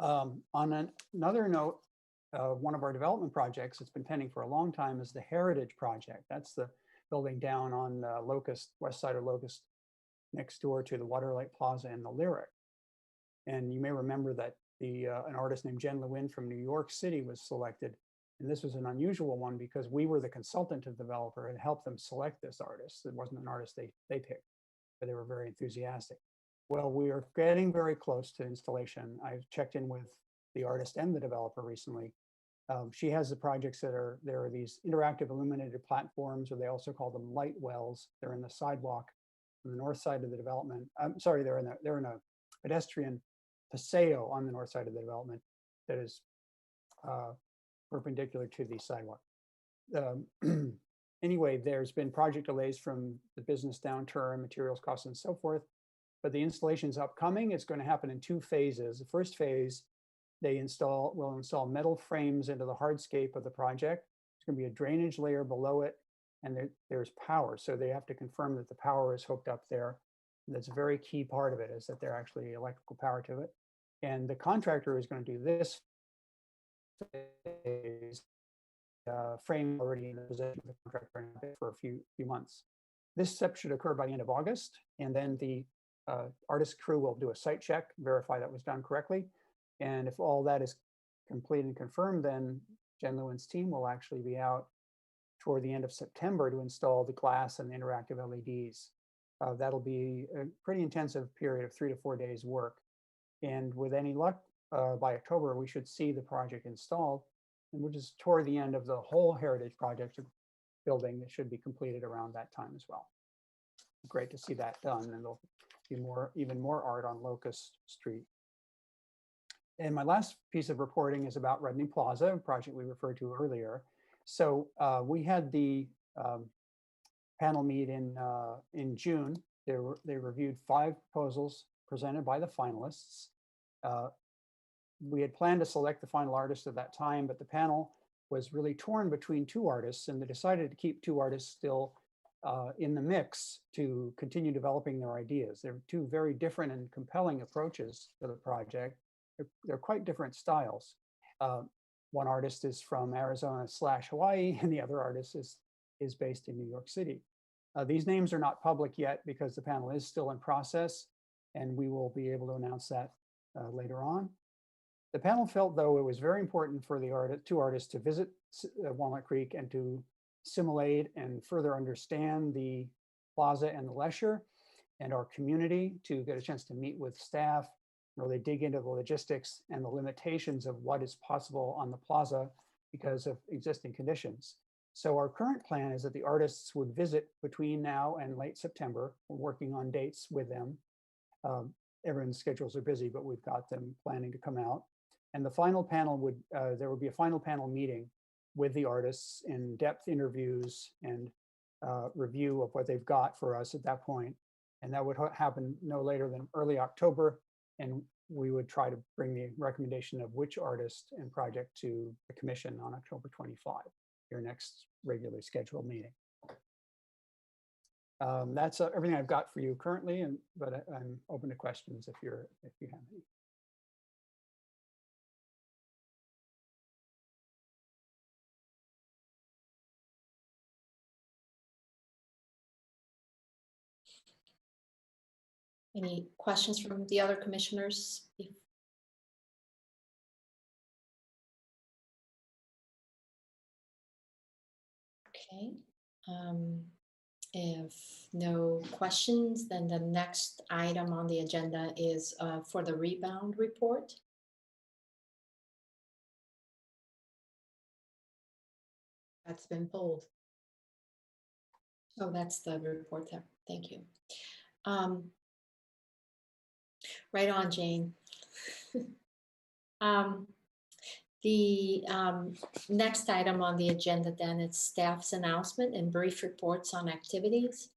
On another note, one of our development projects that's been pending for a long time is the Heritage Project. That's the building down on Locust, west side of Locust, next door to the Waterlight Plaza and the Lyric. And you may remember that an artist named Jen Lewin from New York City was selected. And this was an unusual one because we were the consultant to the developer and helped them select this artist. It wasn't an artist they picked, but they were very enthusiastic. Well, we are getting very close to installation. I've checked in with the artist and the developer recently. She has the projects there are these interactive illuminated platforms, or they also call them light wells. They're in the sidewalk on the north side of the development. I'm sorry, they're in a pedestrian paseo on the north side of the development that is perpendicular to the sidewalk. Anyway, there's been project delays from the business downturn, materials costs, and so forth. But the installation is upcoming. It's going to happen in 2 phases. The first phase, they will install metal frames into the hardscape of the project. There's going to be a drainage layer below it, and there's power. So they have to confirm that the power is hooked up there. And that's a very key part of it, is that there's actually electrical power to it. And the contractor is going to do this phase frame already in the possession of the contractor for a few months. This step should occur by the end of August, and then the artist crew will do a site check, verify that was done correctly. And if all that is complete and confirmed, then Jen Lewin's team will actually be out toward the end of September to install the glass and the interactive LEDs. That'll be a pretty intensive period of 3 to 4 days work. And with any luck, by October, we should see the project installed, and which is toward the end of the whole heritage project building that should be completed around that time as well. Great to see that done, and there'll be even more art on Locust Street. And my last piece of reporting is about Redmi Plaza, a project we referred to earlier. So we had the panel meet in June. They reviewed 5 proposals presented by the finalists. We had planned to select the final artist at that time, but the panel was really torn between 2 artists, and they decided to keep 2 artists still in the mix to continue developing their ideas. They're 2 very different and compelling approaches to the project. They're quite different styles. One artist is from Arizona/Hawaii, and the other artist is based in New York City. These names are not public yet because the panel is still in process, and we will be able to announce that later on. The panel felt, though, it was very important for the 2 artists to visit Walnut Creek and to simulate and further understand the plaza and the Leicester and our community, to get a chance to meet with staff, really dig into the logistics and the limitations of what is possible on the plaza because of existing conditions. So our current plan is that the artists would visit between now and late September. We're working on dates with them. Everyone's schedules are busy, but we've got them planning to come out. And the final panel would, there would be a final panel meeting with the artists, in depth interviews and review of what they've got for us at that point. And that would happen no later than early October. And we would try to bring the recommendation of which artist and project to the commission on October 25, your next regularly scheduled meeting. That's everything I've got for you currently, but I'm open to questions if you have any. Any questions from the other commissioners? Okay. If no questions, then the next item on the agenda is for the rebound report. That's been pulled. Oh, that's the report there. Thank you. Right on, Jane. The next item on the agenda then is staff's announcement and brief reports on activities.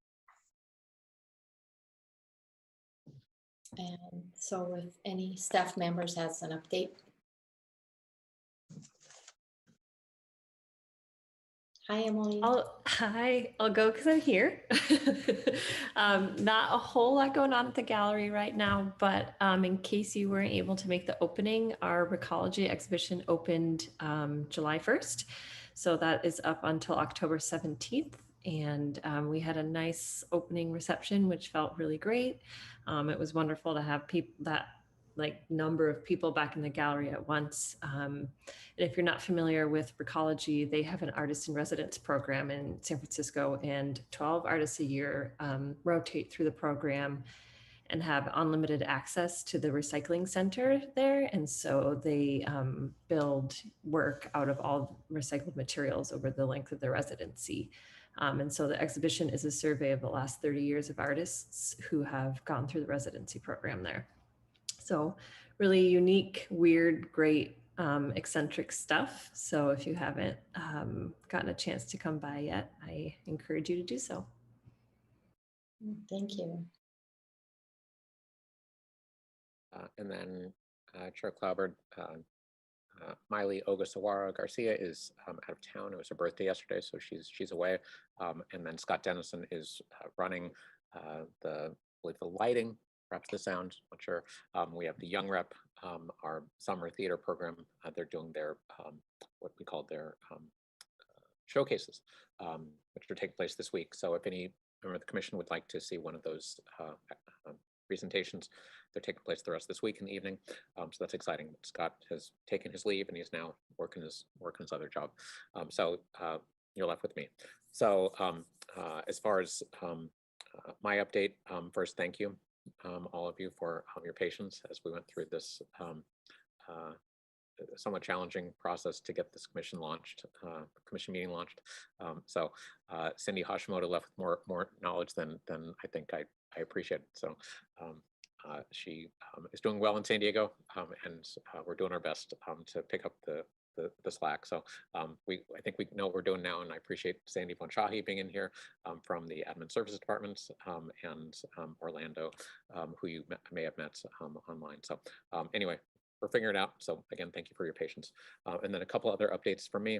And so if any staff members has an update. Hi, Emily. Hi, I'll go because I'm here. Not a whole lot going on at the gallery right now, but in case you weren't able to make the opening, our Recology exhibition opened July 1st. So that is up until October 17th. And we had a nice opening reception, which felt really great. It was wonderful to have that number of people back in the gallery at once. And if you're not familiar with Recology, they have an artist in residence program in San Francisco, and 12 artists a year rotate through the program and have unlimited access to the recycling center there. And so they build work out of all recycled materials over the length of their residency. And so the exhibition is a survey of the last 30 years of artists who have gone through the residency program there. So really unique, weird, great, eccentric stuff. So if you haven't gotten a chance to come by yet, I encourage you to do so. Thank you. And then Chair Clauber, Miley Ogasawara Garcia is out of town. It was her birthday yesterday, so she's away. And then Scott Dennison is running the lighting, perhaps the sound, not sure. We have the Young Rep, our summer theater program. They're doing their what we call their showcases, which are taking place this week. So if any member of the commission would like to see one of those presentations, they're taking place the rest of this week in the evening. So that's exciting. Scott has taken his leave and he's now working his other job. So you're left with me. So as far as my update, first, thank you, all of you, for your patience as we went through this somewhat challenging process to get this commission launched, commission meeting launched. So Cindy Hashimoto left with more knowledge than I think I appreciate. So she is doing well in San Diego, and we're doing our best to pick up the slack. So I think we know what we're doing now, and I appreciate Sandy Von Shahi being in here from the admin services departments, and Orlando, who you may have met online. So anyway, we're figuring it out. So again, thank you for your patience. And then a couple other updates from me.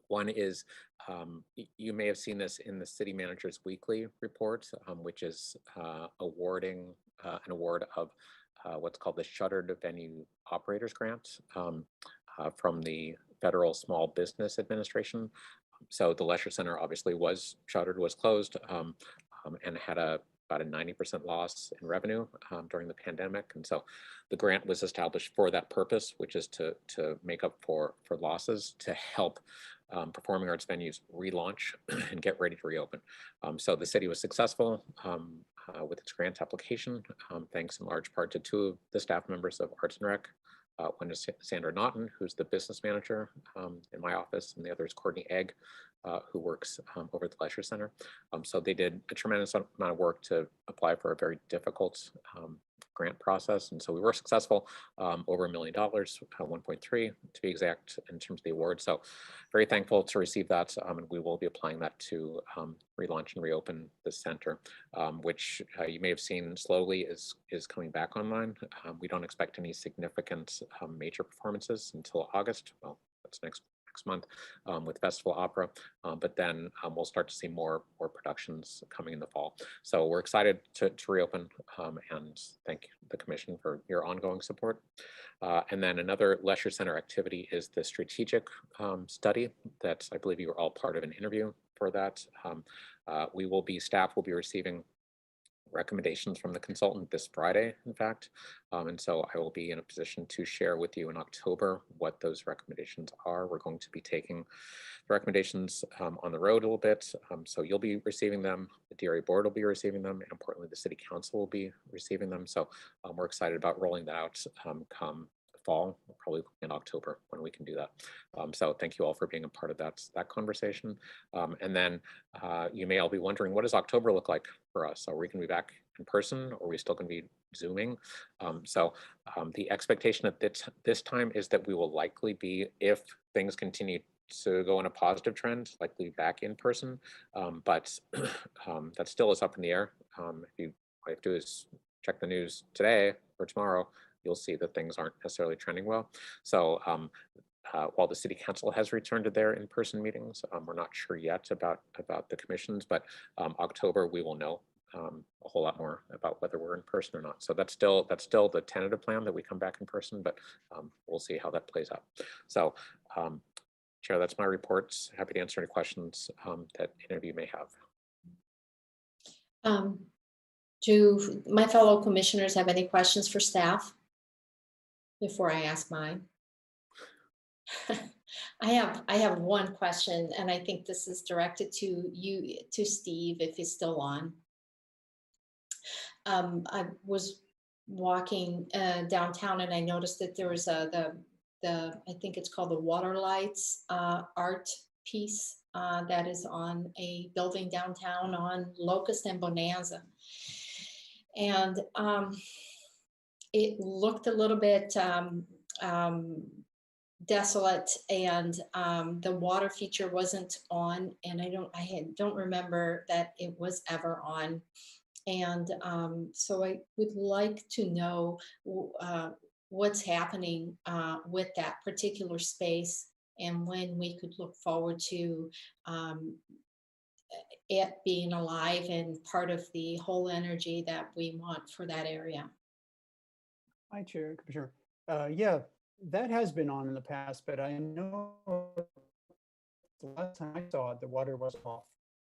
One is, you may have seen this in the city manager's weekly report, which is awarding an award of what's called the Shuttered Venue Operators Grant from the Federal Small Business Administration. So the Leicester Center obviously was shuttered, was closed, and had about a 90% loss in revenue during the pandemic. And so the grant was established for that purpose, which is to make up for losses, to help performing arts venues relaunch and get ready to reopen. So the city was successful with its grant application, thanks in large part to two of the staff members of Arts and Rec. One is Sandra Naughton, who's the business manager in my office, and the other is Courtney Egg, who works over at the Leicester Center. So they did a tremendous amount of work to apply for a very difficult grant process. And so we were successful, over $1 million, 1.3 to be exact in terms of the award. So very thankful to receive that. And we will be applying that to relaunch and reopen the center, which you may have seen slowly is coming back online. We don't expect any significant major performances until August. Well, that's next month with Festival Opera, but then we'll start to see more productions coming in the fall. So we're excited to reopen, and thank the commission for your ongoing support. And then another Leicester Center activity is the strategic study that I believe you were all part of an interview for that. Staff will be receiving recommendations from the consultant this Friday, in fact. And so I will be in a position to share with you in October what those recommendations are. We're going to be taking the recommendations on the road a little bit. So you'll be receiving them, the DRA board will be receiving them, and importantly, the city council will be receiving them. So we're excited about rolling that out come fall, probably in October when we can do that. So thank you all for being a part of that conversation. And then you may all be wondering, what does October look like for us? Are we going to be back in person, or are we still going to be Zooming? So the expectation at this time is that we will likely be, if things continue to go in a positive trend, likely back in person. But that still is up in the air. If you all have to do is check the news today or tomorrow, you'll see that things aren't necessarily trending well. So while the city council has returned to their in-person meetings, we're not sure yet about the commissions, but October we will know a whole lot more about whether we're in person or not. So that's still the tentative plan, that we come back in person, but we'll see how that plays out. So Chair, that's my reports. Happy to answer any questions that any of you may have. Do my fellow commissioners have any questions for staff before I ask mine? I have one question, and I think this is directed to you, to Steve, if he's still on. I was walking downtown, and I noticed that there was I think it's called the Water Lights art piece that is on a building downtown on Locust and Bonanza. And it looked a little bit desolate, and the water feature wasn't on, and I don't remember that it was ever on. And so I would like to know what's happening with that particular space, and when we could look forward to it being alive and part of the whole energy that we want for that area. Hi, Chair, Commissioner. Yeah, that has been on in the past, but I know the last time I saw it, the water was off.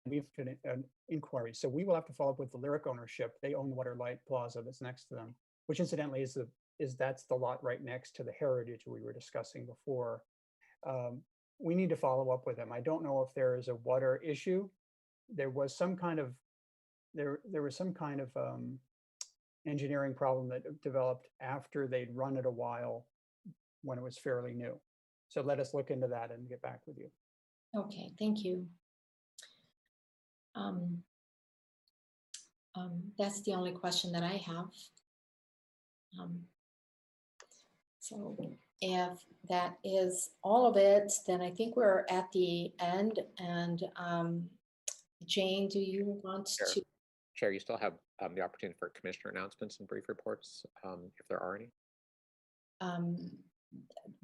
We've done an inquiry, so we will have to follow up with the Lyric ownership. They own Waterlight Plaza that's next to them, which incidentally that's the lot right next to the Heritage we were discussing before. We need to follow up with them. I don't know if there is a water issue. There was some kind of engineering problem that developed after they'd run it a while when it was fairly new. So let us look into that and get back with you. Okay, thank you. That's the only question that I have. So if that is all of it, then I think we're at the end. And Jane, do you want Sure. to? Chair, you still have the opportunity for commissioner announcements and brief reports, if there are any.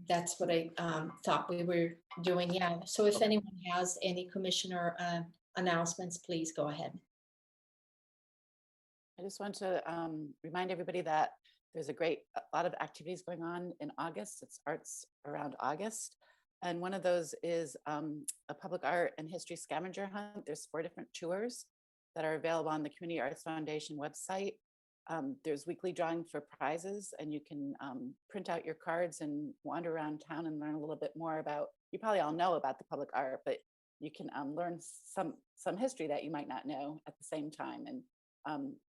That's what I thought we were doing. Yeah. So if anyone has any commissioner announcements, please go ahead. I just want to remind everybody that there's a lot of activities going on in August. It's Arts Around August. And one of those is a public art and history scavenger hunt. There's 4 different tours that are available on the Community Arts Foundation website. There's weekly drawing for prizes, and you can print out your cards and wander around town and learn a little bit more about, you probably all know about the public art, but you can learn some history that you might not know at the same time. And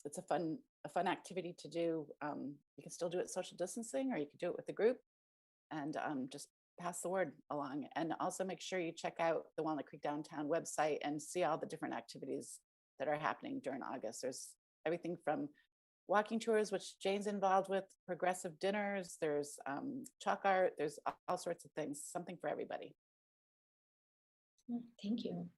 it's a fun activity to do. You can still do it social distancing, or you can do it with a group, and just pass the word along. And also make sure you check out the Walnut Creek Downtown website and see all the different activities that are happening during August. There's everything from walking tours, which Jane's involved with, progressive dinners, there's chalk art, there's all sorts of things, something for everybody. Thank you.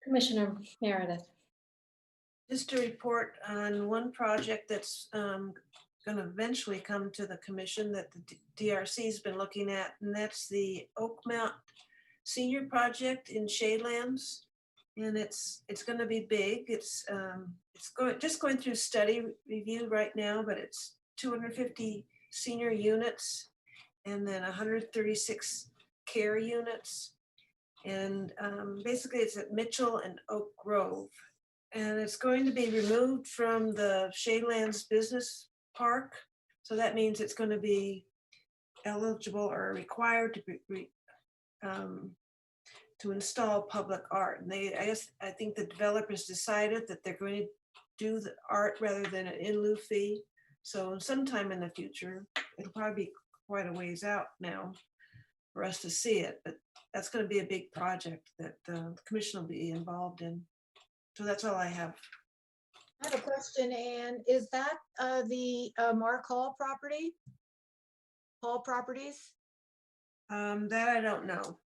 Commissioner Meredith. Just to report on one project that's going to eventually come to the commission that the DRC has been looking at, and that's the Oakmount Senior Project in Shadelands. And it's going to be big. It's just going through study review right now, but it's 250 senior units and then 136 care units. And basically it's at Mitchell and Oak Grove. And it's going to be removed from the Shadelands Business Park. So that means it's going to be eligible or required to install public art. And I think the developers decided that they're going to do the art rather than an in lieu fee. So sometime in the future, it'll probably be quite a ways out now for us to see it, but that's going to be a big project that the commission will be involved in. So that's all I have. I have a question, Anne. Is that the Mark Hall property? Hall Properties? That I don't know.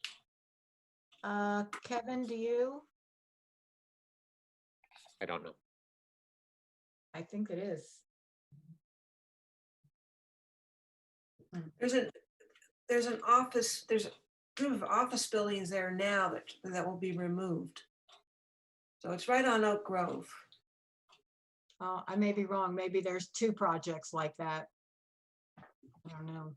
Kevin, do you? I don't know. I think it is. There's an office, there's a group of office buildings there now that will be removed. So it's right on Oak Grove. I may be wrong. Maybe there's 2 projects like that. I don't know.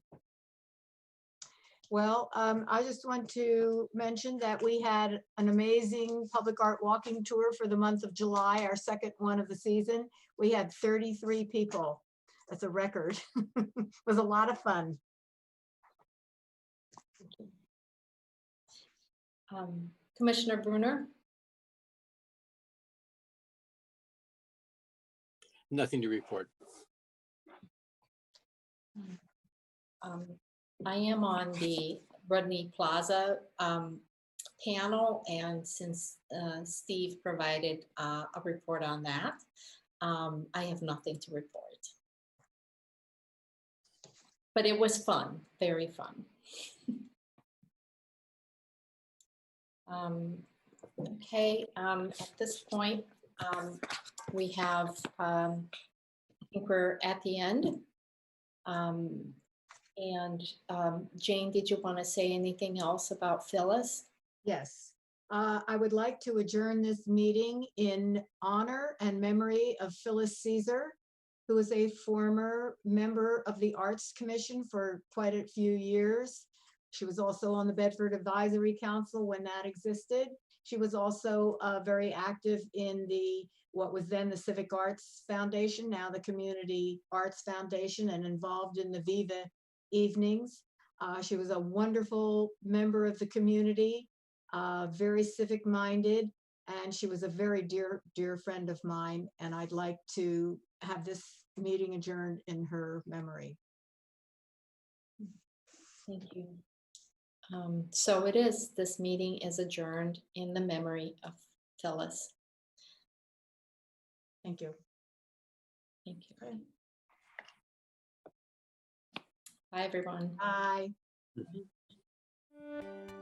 Well, I just want to mention that we had an amazing public art walking tour for the month of July, our second one of the season. We had 33 people. That's a record. It was a lot of fun. Commissioner Bruner. Nothing to report. I am on the Redmi Plaza panel, and since Steve provided a report on that, I have nothing to report. But it was fun, very fun. Okay, at this point, we have, I think we're at the end. And Jane, did you want to say anything else about Phyllis? Yes. I would like to adjourn this meeting in honor and memory of Phyllis Caesar, who was a former member of the Arts Commission for quite a few years. She was also on the Bedford Advisory Council when that existed. She was also very active in what was then the Civic Arts Foundation, now the Community Arts Foundation, and involved in the Viva evenings. She was a wonderful member of the community, very civic minded, and she was a very dear, dear friend of mine. And I'd like to have this meeting adjourned in her memory. Thank you. So it is, this meeting is adjourned in the memory of Phyllis. Thank you. Thank you. Bye, everyone. Bye. Mhm.